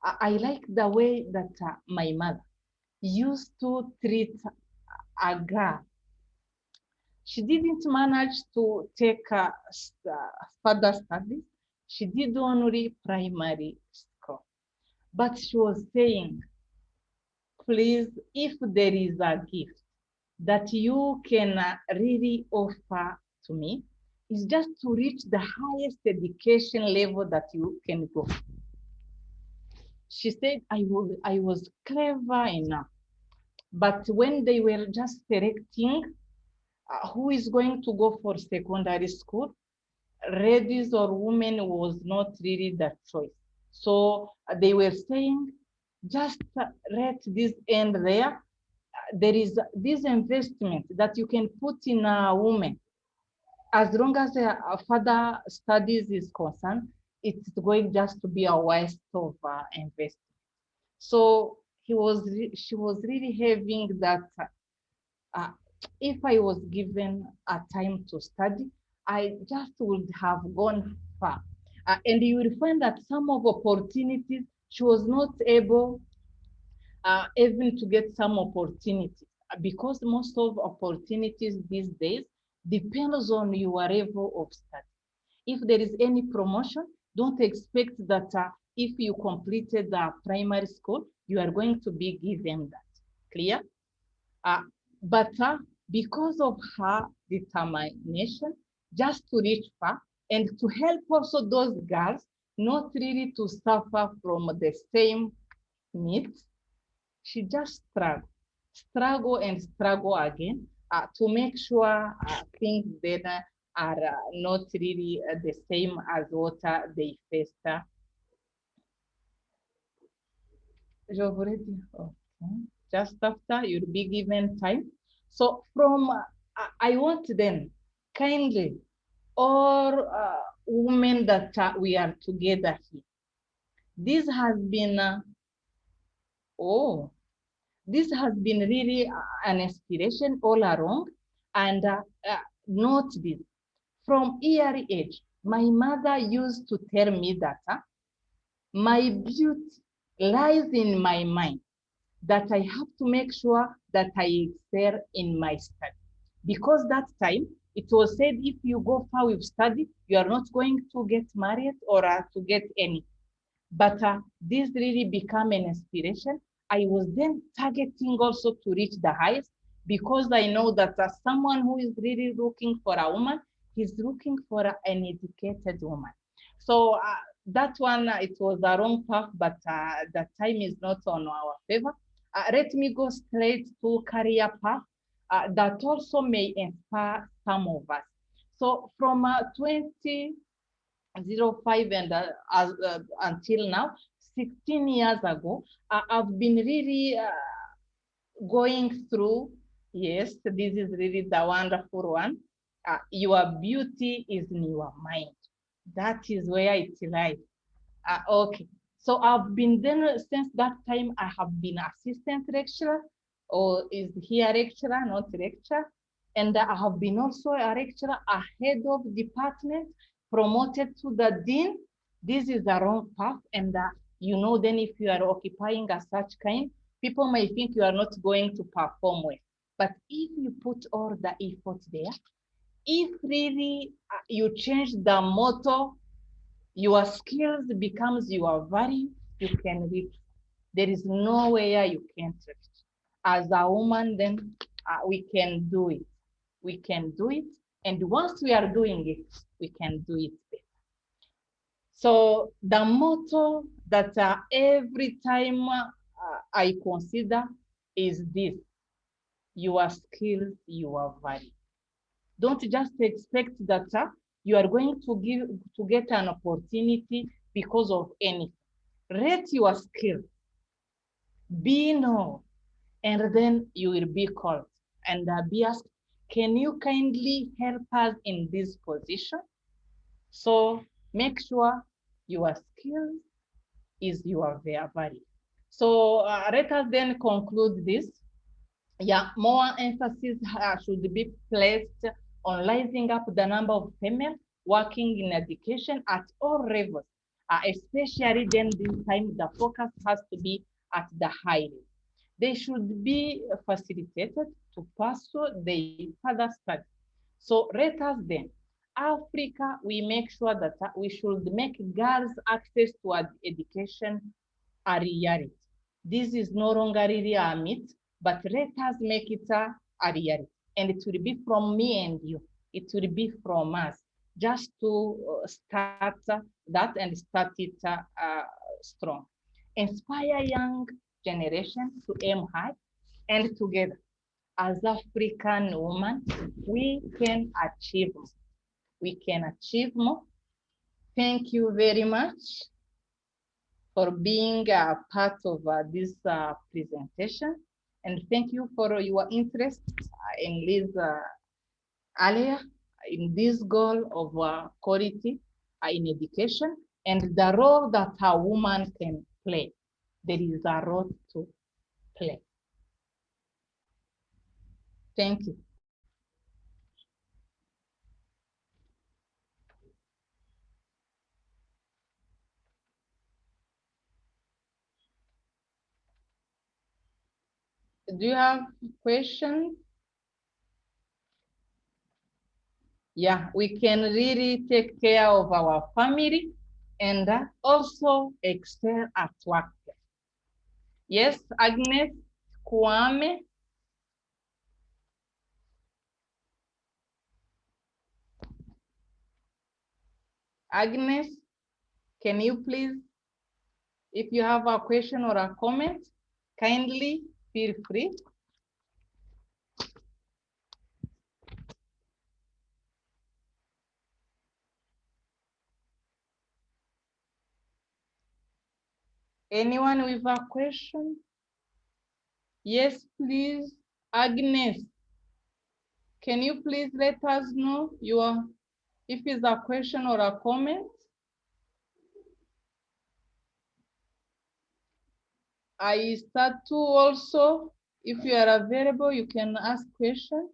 I like the way that my mother used to treat a girl. She didn't manage to take further studies. She did only primary school. But she was saying, please, if there is a gift that you can really offer to me, is just to reach the highest education level that you can go. She said I was clever enough. But when they were just selecting who is going to go for secondary school, ladies or women was not really the choice. So they were saying, just let this end there. There is this investment that you can put in a woman. As long as further studies is concerned, it's going just to be a waste of investment. So she was really having that. If I was given a time to study, I just would have gone far. And you will find that some of opportunities, she was not able even to get some opportunities because most of opportunities these days depends on your level of study. If there is any promotion, don't expect that if you completed the primary school, you are going to be given that. Clear? But because of her determination, just to reach far and to help also those girls not really to suffer from the same needs, she just struggle and struggle again to make sure things then are not really the same as what they faced. Okay. Just after you'll be given time. So from, I want then kindly all women that we are together here. This has been, this has been really an inspiration all along. And note this, from early age, my mother used to tell me that my beauty lies in my mind, that I have to make sure that I excel in my study. Because that time, it was said if you go far with study, you are not going to get married or to get any. But this really became an inspiration. I was then targeting also to reach the highest because I know that someone who is really looking for a woman, he's looking for an educated woman. So that one, it was a wrong path, but the time is not on our favor. Let me go straight to career path that also may inspire some of us. So from 2005 and until now, 16 years ago, I've been really going through, yes, this is really the wonderful one. Your beauty is in your mind. That is where it lies. Okay, so I've been then since that time. I have been assistant lecturer, or is here lecturer, not lecturer, and I have been also a lecturer, a head of department, promoted to the dean. This is the wrong path, and you know, then if you are occupying a such kind, people may think you are not going to perform well. But if you put all the effort there, if really you change the motto, your skills becomes your value, you can reach. There is nowhere you can't reach. As a woman, then we can do it. We can do it. And once we are doing it, we can do it better. So the motto that every time I consider is this: your skills, your value. Don't just expect that you are going to get an opportunity because of anything. Rate your skill, be known, and then you will be called and be asked, can you kindly help us in this position? So make sure your skill is your value. So let us then conclude this. Yeah, more emphasis should be placed on rising up the number of females working in education at all levels, especially then this time the focus has to be at the high level. They should be facilitated to pursue their further study. So let us then, Africa, we make sure that we should make girls' access to education a reality. This is no longer really a myth, but let us make it a reality. And it will be from me and you. It will be from us, just to start that and start it strong. Inspire young generation to aim high, and together, as African women, we can achieve more. We can achieve more. Thank you very much for being a part of this presentation. And thank you for your interest in this area, in this goal of quality in education and the role that a woman can play. There is a role to play. Thank you. Do you have questions? Yeah, we can really take care of our family and also excel at work. Yes, Agnes Kwame. Agnes, can you please, if you have a question or a comment, kindly feel free. Anyone with a question? Yes, please. Agnes, can you please let us know if it's a question or a comment? I start to also, if you are available, you can ask questions.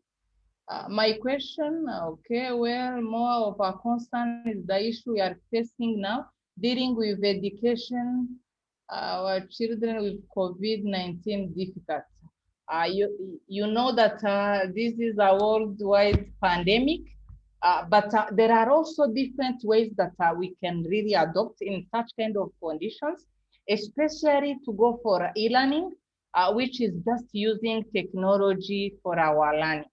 My question, okay, well, more of a concern is the issue we are facing now, dealing with education, our children with COVID-19 difficult. You know that this is a worldwide pandemic, but there are also different ways that we can really adopt in such kind of conditions, especially to go for e-learning, which is just using technology for our learning.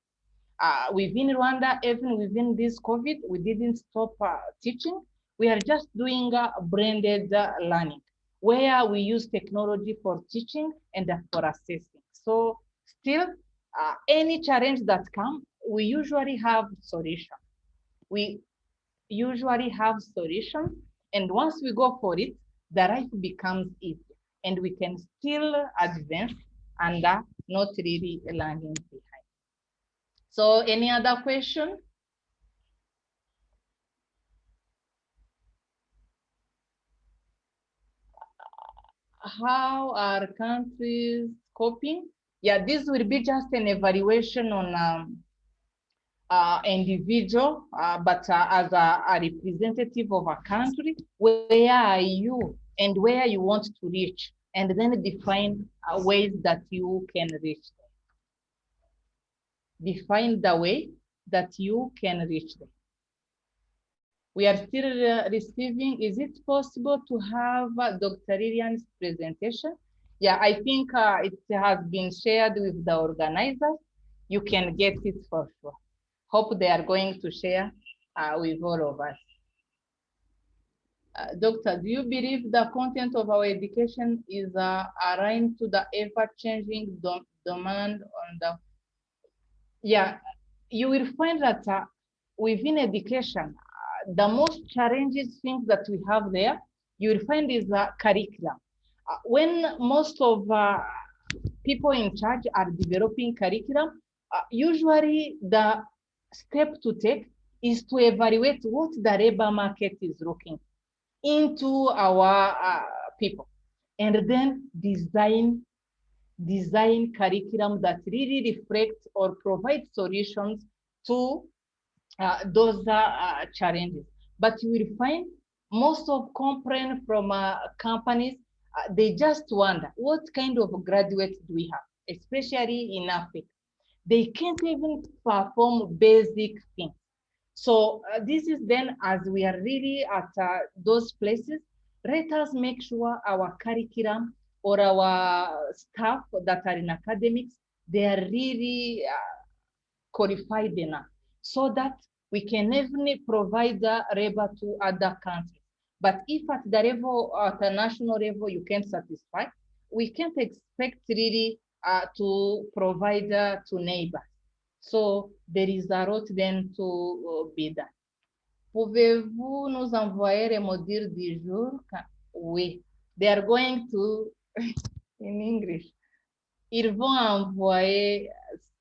Within Rwanda, even within this COVID, we didn't stop teaching. We are just doing blended learning, where we use technology for teaching and for assessing. So still, any challenge that comes, we usually have solution. We usually have solutions, and once we go for it, the life becomes easy, and we can still advance and not really lagging behind. So any other question? How are countries coping? Yeah, this will be just an evaluation on individual, but as a representative of a country, where are you and where you want to reach, and then define ways that you can reach them. Define the way that you can reach them. We are still receiving, is it possible to have Dr. Liliane's presentation? Yeah, I think it has been shared with the organizers. You can get it for sure. Hope they are going to share with all of us. Doctor, do you believe the content of our education is aligned to the ever-changing demand on the... Yeah, you will find that within education, the most challenging things that we have there, you will find is the curriculum. When most of people in charge are developing curriculum, usually the step to take is to evaluate what the labor market is looking into our people, and then design curriculum that really reflect or provide solutions to those challenges. But you will find most of complaints from companies, they just wonder, what kind of graduates do we have, especially in Africa? They can't even perform basic things. So this is then, as we are really at those places, let us make sure our curriculum or our staff that are in academics, they are really qualified enough so that we can even provide the labor to other countries. But if at the level, at the national level, you can't satisfy, we can't expect really to provide to neighbors. So there is a lot then to be done. Pouvez-vous nous envoyer les modules du jour? Oui, they are going to, in English, ils vont envoyer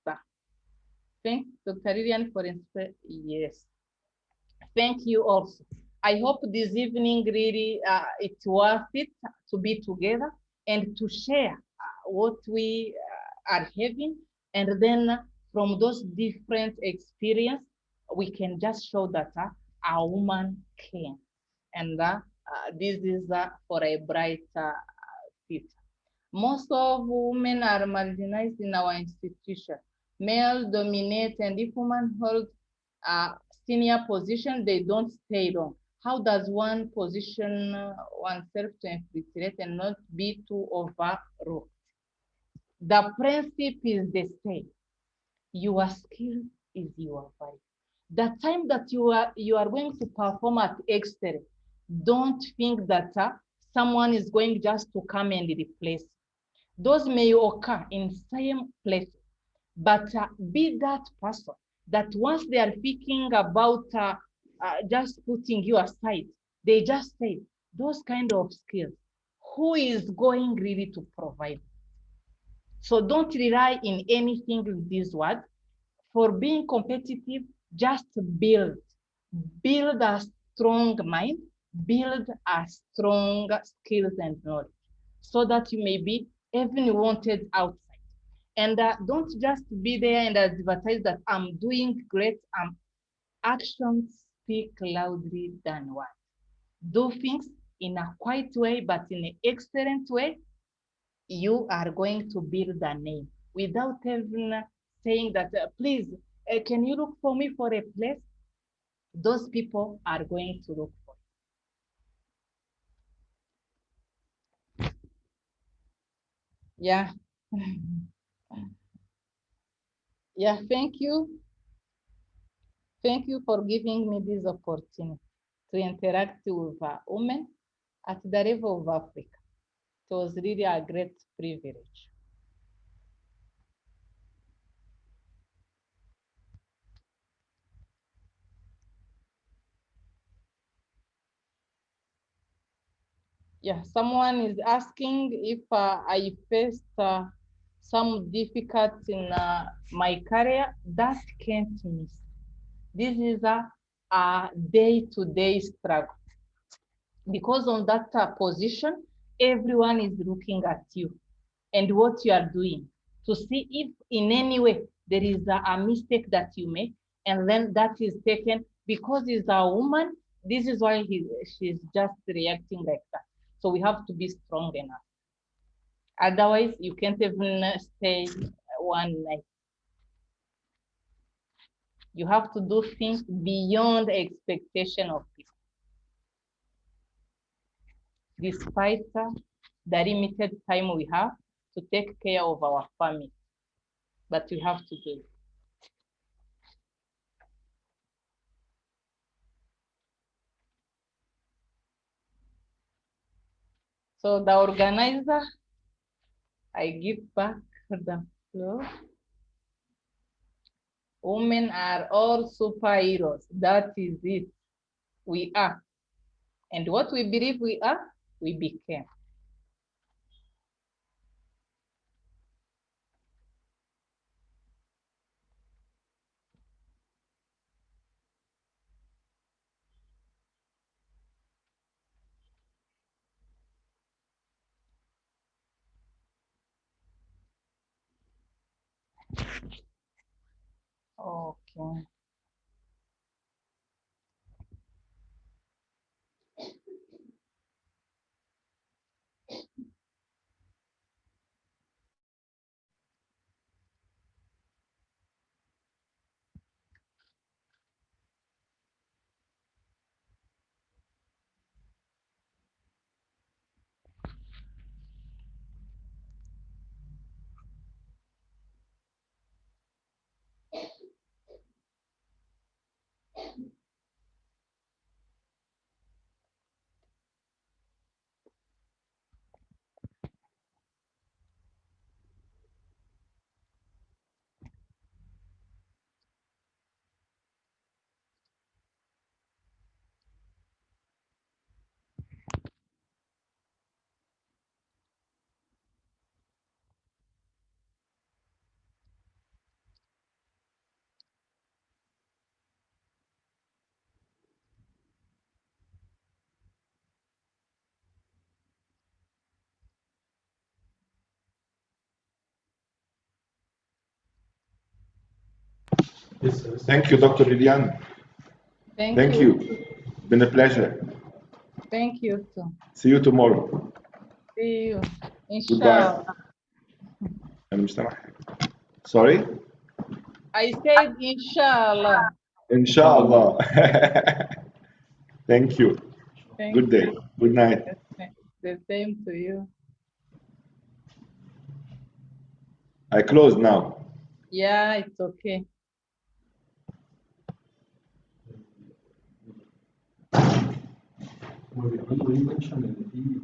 ça. Thank Dr. Liliane for yes. Thank you also. I hope this evening really it's worth it to be together and to share what we are having, and then from those different experiences, we can just show that a woman can, and this is for a bright future. Most of women are marginalized in our institution. Male dominate, and if women hold a senior position, they don't stay long. How does one position oneself to infiltrate and not be too overlooked? The principle is the same. Your skill is your value. The time that you are going to perform at excellence, don't think that someone is going just to come and replace. Those may occur in same places, but be that person that once they are thinking about just putting you aside, they just say those kind of skills, who is going really to provide? So don't rely in anything in this word. For being competitive, just build a strong mind, build a strong skills and knowledge, so that you may be even wanted outside. And don't just be there and advertise that I'm doing great. Actions speak loudly than words. Do things in a quiet way, but in an excellent way. You are going to build a name without even saying that, please, can you look for me for a place? Those people are going to look for you. Yeah. Yeah, thank you. Thank you for giving me this opportunity to interact with women at the level of Africa. It was really a great privilege. Yeah, someone is asking if I faced some difficulty in my career. That can't miss. This is a day-to-day struggle. Because on that position, everyone is looking at you and what you are doing to see if in any way there is a mistake that you make, and then that is taken because he's a woman. This is why she's just reacting like that. So we have to be strong enough. Otherwise, you can't even stay one night. You have to do things beyond expectation of people. Despite the limited time we have to take care of our family, but we have to do it. So the organizer, I give back the floor. Women are all superheroes. That is it. We are. And what we believe we are, we became. Okay. Thank you, Dr. Liliane. Thank you. Been a pleasure. Thank you too. See you tomorrow. See you. Inshallah. أنا مش سامع حاجة. Sorry. I said inshallah. إن شاء الله. Thank you. Thank Good day. you. Good night. The same to you. I close now. Yeah, it's okay. هو بيعملوا ايه منشن ان في